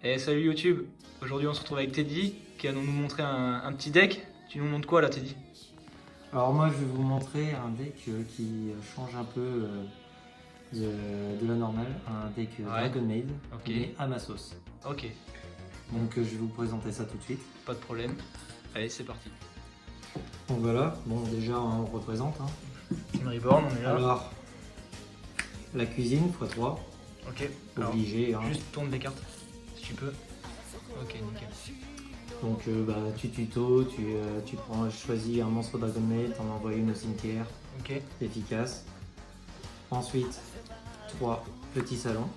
Et salut YouTube, aujourd'hui on se retrouve avec Teddy qui va nous montrer un petit deck. Tu nous montres quoi là Teddy? Alors moi je vais vous montrer un deck qui change un peu de la normale, un deck Dragon Maid, Ok. mais à ma sauce. Ok, Donc je vais vous présenter ça tout de suite. pas de problème. Allez c'est parti. Donc voilà, bon déjà on représente. Team Reborn, on est là. Alors la cuisine x3, Ok, alors obligé. juste tourne les cartes si tu peux. Ok, nickel. Donc tu tuto, tu choisis un monstre Dragon Maid, t'en envoies une au cimetière, Ok, efficace. Ensuite 3 petits salons.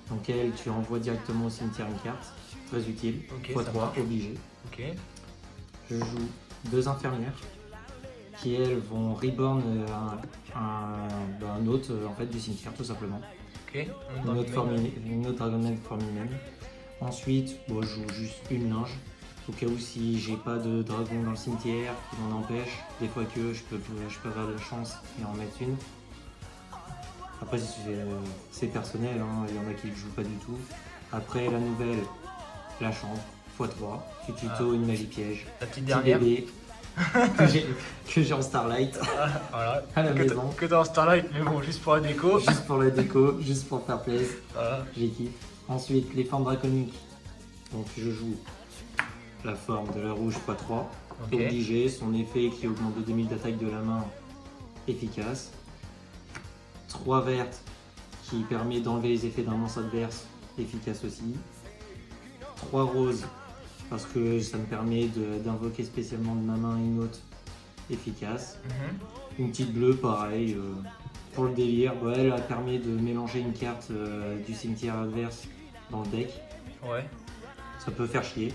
Donc elle, tu envoies directement au cimetière une carte, très utile, Ok, ça x3, marche. obligé. ok, Je joue 2 infirmières qui elles vont reborn un hôte en fait, du cimetière tout simplement. ok. Une autre Dragon Maid forme humaine. Ensuite, bon, je joue juste une linge. Au cas où si j'ai pas de dragon dans le cimetière qui m'en empêche, des fois que je peux avoir de la chance et en mettre une. Après c'est personnel, il y en a qui ne jouent pas du tout. Après la nouvelle, la chambre, x3, tu tuto une magie piège. La petite Petit dernière. bébé que j'ai en Starlight Voilà. à la maison. Que t'as en Starlight, mais bon, juste pour la déco. Juste pour la déco, juste pour faire plaisir, Voilà. j'ai kiffé. Ensuite les formes draconiques, donc je joue la forme de la rouge x3, Ok. obligé, son effet qui augmente de 2000 d'attaque de la main, efficace. 3 vertes qui permet d'enlever les effets d'un monstre adverse, efficace aussi. 3 roses parce que ça me permet d'invoquer spécialement de ma main une autre, efficace. Mhm. Une petite bleue, pareil, pour le délire. Bon, elle permet de mélanger une carte du cimetière adverse dans le deck. Ouais. Ça peut faire chier.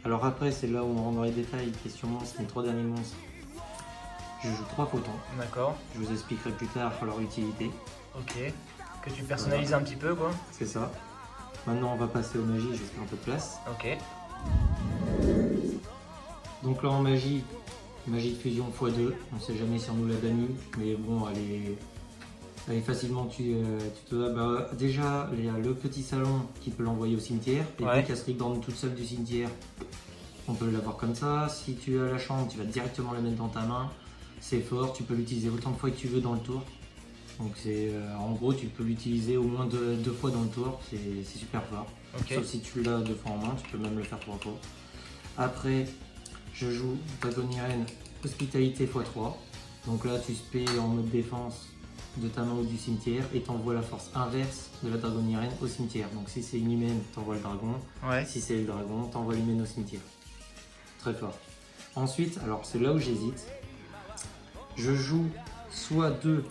Alors après, c'est là où on rentre dans les détails. Question monstre, les 3 derniers monstres. Je joue 3 photons. D'accord. Je vous expliquerai plus tard leur utilité. Ok. Que tu personnalises un petit peu quoi. C'est ça. Maintenant, on va passer aux magies. Je vais faire un peu de place. Ok. Donc là, en magie, magie de fusion x2. On sait jamais si on nous l'a banni, mais bon, elle est facilement déjà, il y a le petit salon qui peut l'envoyer au cimetière. Et Ouais. vu qu'elle se reborne toute seule du cimetière, on peut l'avoir comme ça. Si tu as la chambre, tu vas directement la mettre dans ta main. C'est fort, tu peux l'utiliser autant de fois que tu veux dans le tour. Donc en gros, tu peux l'utiliser au moins deux fois dans le tour. C'est super fort. Ok. Sauf si tu l'as 2 fois en main, tu peux même le faire 3 fois. Après, je joue Dragon Irene Hospitalité x3. Donc là, tu spé en mode défense de ta main ou du cimetière et t'envoies la force inverse de la Dragon Irene au cimetière. Donc si c'est une humaine, t'envoies le dragon. Ouais. Si c'est le dragon, t'envoies l'humaine au cimetière. Très fort. Ensuite, alors c'est là où j'hésite. Je joue soit 2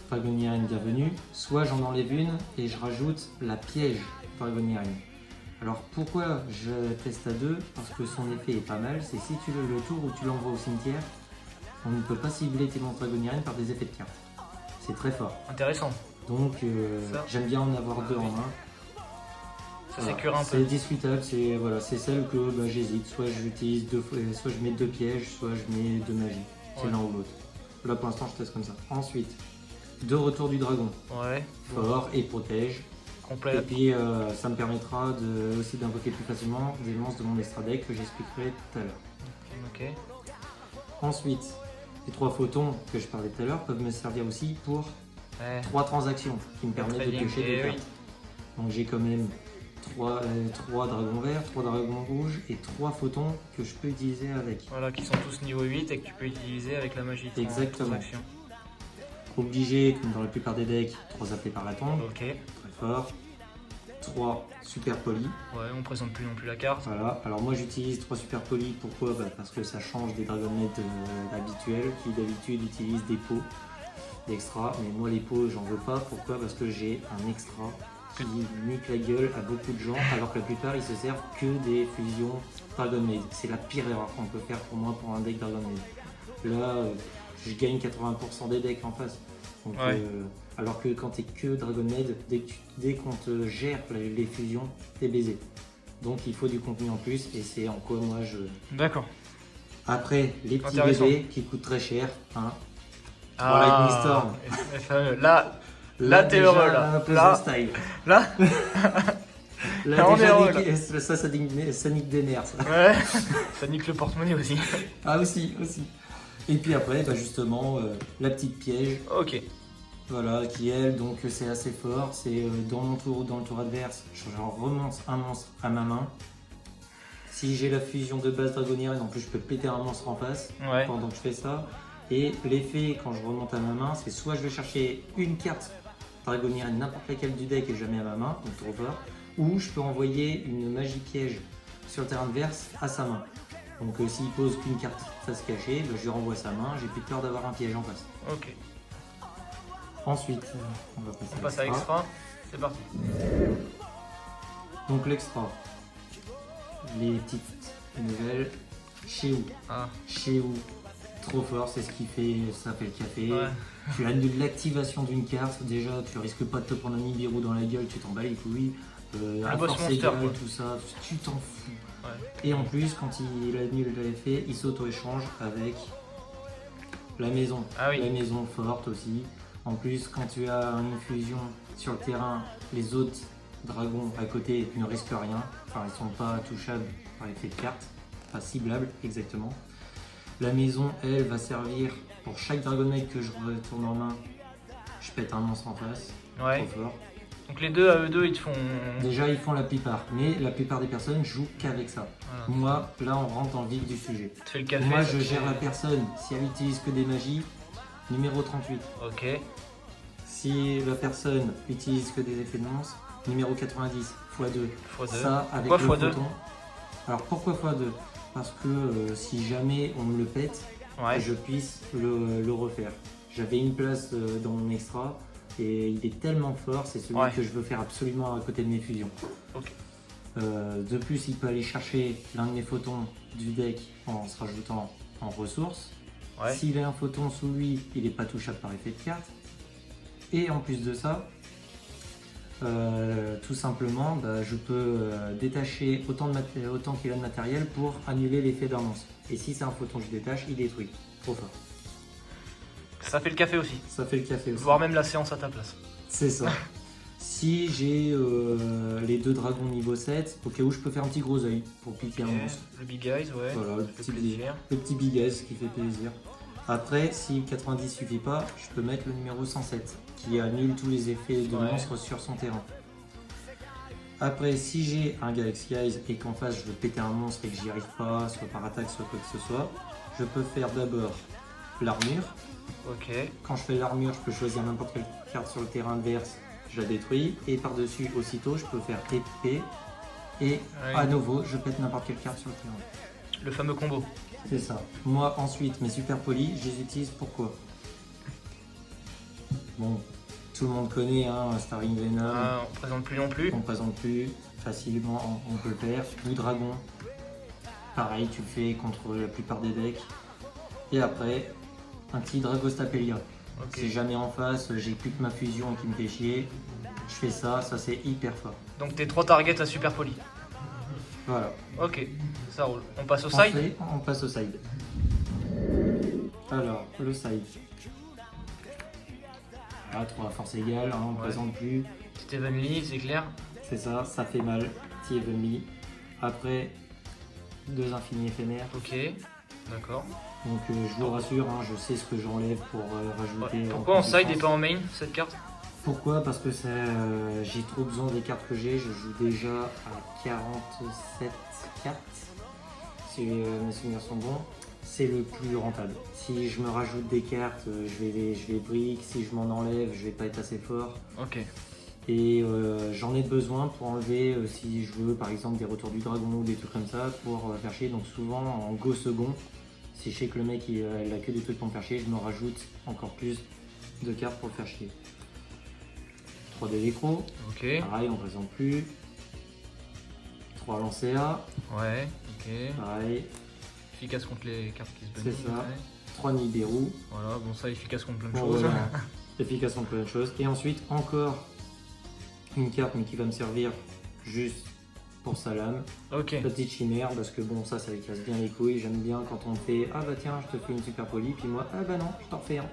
Dragon Irene Bienvenue, soit j'en enlève une et je rajoute la piège Dragon Irene. Alors pourquoi je teste à 2? Parce que son effet est pas mal, c'est si tu le tour où tu l'envoies au cimetière, on ne peut pas cibler tes monstres Dragon Irene par des effets de cartes. C'est très fort. Intéressant. Donc Ça. j'aime bien en avoir 2 en main. Ça Voilà. sécure un C'est peu. discutable, c'est celle que j'hésite. Soit j'utilise soit je mets 2 pièges, soit je mets 2 magies. C'est Ouais. l'un ou l'autre. Là pour l'instant je teste comme ça. Ensuite, 2 retours du dragon. Ouais. Fort et protège. Et Complet. puis ça me permettra aussi d'invoquer plus facilement des monstres de mon extra deck que j'expliquerai tout à l'heure. Ok. Ensuite, les 3 photons que je parlais tout à l'heure peuvent me servir aussi pour Ouais. 3 transactions qui me permettent Très de bien. piocher Et des oui. cartes. Donc j'ai quand même 3 dragons verts, 3 dragons rouges et 3 photons que je peux utiliser avec. Voilà, qui sont tous niveau 8 et que tu peux utiliser avec la magie de Exactement. transaction. Obligé, comme dans la plupart des decks, 3 appelés par la tombe, Ok. très fort. 3 super polis. Ouais, on présente plus non plus la carte. Voilà, alors moi j'utilise 3 super polis, pourquoi? Parce que ça change des Dragon Maid habituels qui d'habitude utilisent des pots d'extra, mais moi les pots j'en veux pas, pourquoi? Parce que j'ai un extra qui nique la gueule à beaucoup de gens, alors que la plupart ils se servent que des fusions Dragon Maid. C'est la pire erreur qu'on peut faire pour moi pour un deck Dragon Maid. Là, je gagne 80% des decks en face. Donc, Ouais. alors que quand t'es que Dragon Maid, dès qu'on te gère les fusions, t'es baisé. Donc il faut du contenu en plus et c'est en quoi moi je... D'accord. Après, les petits Intéressant. bébés qui coûtent très cher. Pour Lightning Storm. Les fameux. Là, t'es déjà, heureux là. un peu Là, de style. là. Là, on est déjà, heureux, ça nique des nerfs. Ça. Ouais, ça nique le porte-monnaie aussi. Ah, aussi. Et puis après, bah, justement, la petite piège. Ok. Voilà, qui elle, donc c'est assez fort. C'est dans mon tour ou dans le tour adverse, je remonte un monstre à ma main. Si j'ai la fusion de base dragonienne, en plus je peux péter un monstre en face Ouais. pendant que je fais ça. Et l'effet quand je remonte à ma main, c'est soit je vais chercher une carte dragonienne, n'importe laquelle du deck et je la mets à ma main, donc trop fort, ou je peux envoyer une magie piège sur le terrain adverse à sa main. Donc s'il pose qu'une carte face cachée, bah, je lui renvoie sa main, j'ai plus peur d'avoir un piège en face. Ok. Ensuite, on va On passe à extra. C'est parti. Donc l'extra, les petites nouvelles, Chéou. Ah. Chéou, trop fort, c'est ce qui fait, ça fait le café. Ouais. Tu annules l'activation d'une carte, déjà tu risques pas de te prendre un Nibiru dans la gueule, tu t'en bats les couilles. À boss force monster, égale, quoi. tout ça, tu t'en fous. Ouais. Et en plus, quand il annule l'effet, il s'auto-échange avec la maison. Ah oui. La maison forte aussi. En plus, quand tu as une fusion sur le terrain, les autres dragons à côté ne risquent rien. Enfin, ils sont pas touchables par effet de carte. Pas ciblables, exactement. La maison, elle, va servir pour chaque Dragonite que je retourne en main. Je pète un monstre en face. Ouais. Trop fort. Donc les deux à eux deux, ils te font. Déjà, ils font la plupart. Mais la plupart des personnes jouent qu'avec ça. Voilà. Moi, là, on rentre dans le vif du sujet. Tu fais le café. Moi, ça je te gère fait- la personne. Si elle utilise que des magies, numéro 38. Ok. Si la personne utilise que des effets de monstre, numéro 90, x2. x2. Ça, avec Pourquoi le x2? photon. Alors, pourquoi x2? Parce que si jamais on me le pète, Ouais. que je puisse le refaire. J'avais une place dans mon extra et il est tellement fort, c'est celui Ouais. que je veux faire absolument à côté de mes fusions. Ok. De plus, il peut aller chercher l'un de mes photons du deck en se rajoutant en ressources. Ouais. S'il a un photon sous lui, il n'est pas touchable par effet de carte. Et en plus de ça, tout simplement, bah, je peux détacher autant qu'il a de matériel pour annuler l'effet d'un monstre. Et si c'est un photon que je détache, il détruit. Trop fort. Ça fait le café aussi. Ça fait le café aussi. Voire même la séance à ta place. C'est ça. Si j'ai les deux dragons niveau 7, au cas où je peux faire un petit gros œil pour piquer un Ok. monstre. Le big eyes, ouais. Voilà, le Ça fait plaisir. petit big ass qui fait plaisir. Après, si 90 suffit pas, je peux mettre le numéro 107 qui annule tous les effets de Ouais. monstres sur son terrain. Après, si j'ai un Galaxy Eyes et qu'en face je veux péter un monstre et que j'y arrive pas, soit par attaque, soit quoi que ce soit, je peux faire d'abord l'armure. Ok. Quand je fais l'armure, je peux choisir n'importe quelle carte sur le terrain adverse, je la détruis. Et par-dessus, aussitôt, je peux faire épée. Et Ouais. à nouveau, je pète n'importe quelle carte sur le terrain. Le fameux combo. C'est ça. Moi, ensuite, mes super polis, je les utilise pourquoi? Bon, tout le monde connaît hein, Starring Venom. Ah, on présente plus non plus. On ne présente plus facilement, on peut le faire. Blue Dragon, pareil, tu le fais contre la plupart des decks. Et après, un petit Dragostapelia. Ok. Si jamais en face, j'ai plus que ma fusion qui me fait chier, je fais ça, ça c'est hyper fort. Donc tes 3 targets à super poli. Voilà. Ok, ça roule. On passe au On side. fait- on passe au side. Alors, le side. Ah, 3 force égale, hein, on ne Ouais. présente plus. Petit Evenly, c'est clair. C'est ça fait mal. Petit Evenly. Après, 2 infinis éphémères. Ok, d'accord. Donc je vous rassure, hein, je sais ce que j'enlève pour rajouter. Ouais. Pourquoi en side et compétence. pas en main cette carte? Pourquoi? Parce que j'ai trop besoin des cartes que j'ai. Je joue déjà à 47 cartes. Si mes souvenirs sont bons. C'est le plus rentable. Si je me rajoute des cartes, je vais brick. Si je m'en enlève, je vais pas être assez fort. Ok. Et j'en ai besoin pour enlever si je veux par exemple des retours du dragon ou des trucs comme ça pour faire chier. Donc souvent en go second, si je sais que le mec il a que des trucs pour me faire chier, je me rajoute encore plus de cartes pour le faire chier. 3D d'écro, Ok. pareil on présente plus. 3 lancers, Ouais, ok. pareil. Efficace contre les cartes qui se C'est bannissent. ça. Ouais. 3 Nibiru. Voilà, bon ça efficace contre plein de Bon, choses. voilà. Efficace en plein de choses. Et ensuite encore une carte mais qui va me servir juste pour sa lame. Ok. Petite chimère parce que bon ça lui casse bien les couilles. J'aime bien quand on me fait ah bah tiens je te fais une super polie puis moi ah bah non je t'en refais un.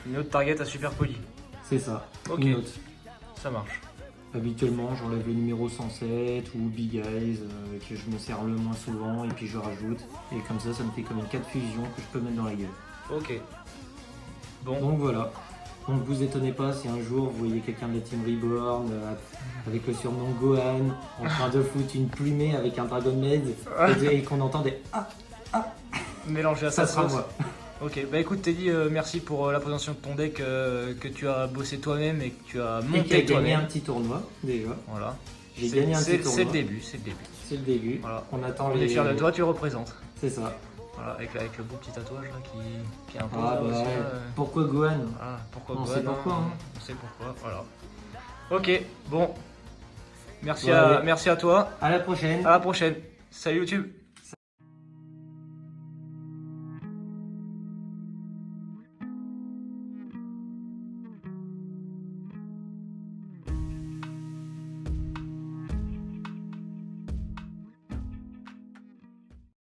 Une autre target à super poli. C'est ça. Ok. Une autre. Ça marche. Habituellement, j'enlève le numéro 107 ou Big Eyes, que je me sers le moins souvent, et puis je rajoute. Et comme ça me fait comme une 4 fusions que je peux mettre dans la gueule. Ok. Bon. Donc voilà. Donc vous étonnez pas si un jour vous voyez quelqu'un de la Team Reborn avec le surnom Gohan en train de foutre une plumée avec un Dragon Maid et qu'on entend des Mélanger à ça sa sera sauce. moi. Ok, bah écoute Teddy, merci pour la présentation de ton deck que tu as bossé toi-même et que tu as Et qui a monté gagné toi-même. un petit tournoi déjà. Voilà. J'ai gagné un petit tournoi. C'est le début, c'est le début. C'est le début. Voilà. On attend On est fiers de toi, tu représentes. C'est ça. Voilà, avec le beau petit tatouage là qui impose Ah là bah aussi. ouais. Pourquoi Gohan? Voilà, pourquoi On Gohan, sait pourquoi, hein. On sait pourquoi, voilà. Ok, bon. Merci, Ouais, allez. merci à toi. À la prochaine. À la prochaine. Salut YouTube.